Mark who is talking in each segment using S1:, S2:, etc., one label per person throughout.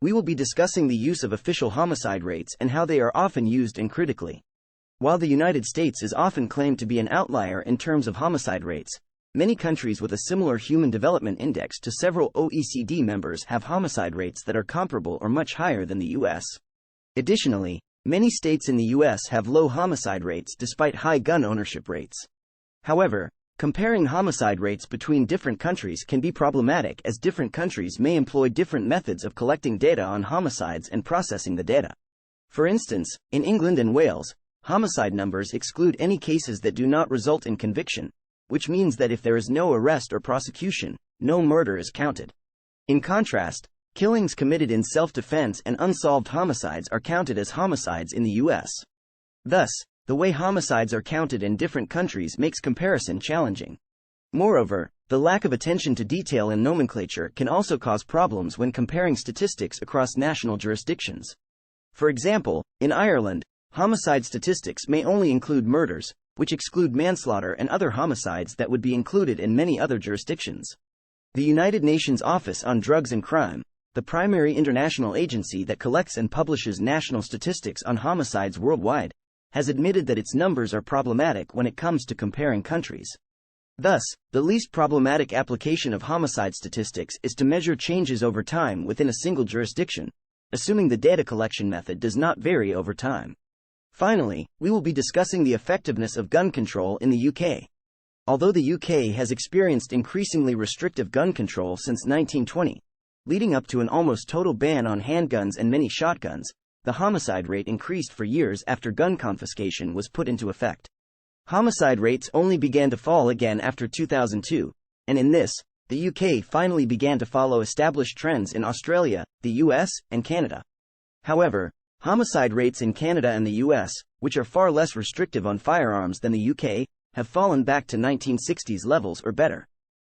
S1: we will be discussing the use of official homicide rates and how they are often used uncritically. While the United States is often claimed to be an outlier in terms of homicide rates, many countries with a similar Human Development Index to several OECD members have homicide rates that are comparable or much higher than the U.S. Additionally, many states in the U.S. have low homicide rates despite high gun ownership rates. However, comparing homicide rates between different countries can be problematic as different countries may employ different methods of collecting data on homicides and processing the data. For instance, in England and Wales, homicide numbers exclude any cases that do not result in conviction, which means that if there is no arrest or prosecution, no murder is counted. In contrast, killings committed in self-defense and unsolved homicides are counted as homicides in the U.S. Thus, the way homicides are counted in different countries makes comparison challenging. Moreover, the lack of attention to detail in nomenclature can also cause problems when comparing statistics across national jurisdictions. For example, in Ireland, homicide statistics may only include murders, which exclude manslaughter and other homicides that would be included in many other jurisdictions. The United Nations Office on Drugs and Crime, the primary international agency that collects and publishes national statistics on homicides worldwide, has admitted that its numbers are problematic when it comes to comparing countries. Thus, the least problematic application of homicide statistics is to measure changes over time within a single jurisdiction, assuming the data collection method does not vary over time. Finally, we will be discussing the effectiveness of gun control in the UK. Although the UK has experienced increasingly restrictive gun control since 1920, leading up to an almost total ban on handguns and many shotguns, the homicide rate increased for years after gun confiscation was put into effect. Homicide rates only began to fall again after 2002, and in this, the UK finally began to follow established trends in Australia, the US, and Canada. However, homicide rates in Canada and the US, which are far less restrictive on firearms than the UK, have fallen back to 1960s levels or better.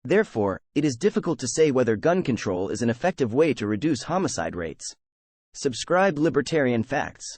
S1: Therefore, it is difficult to say whether gun control is an effective way to reduce homicide rates. Subscribe Libertarian Facts.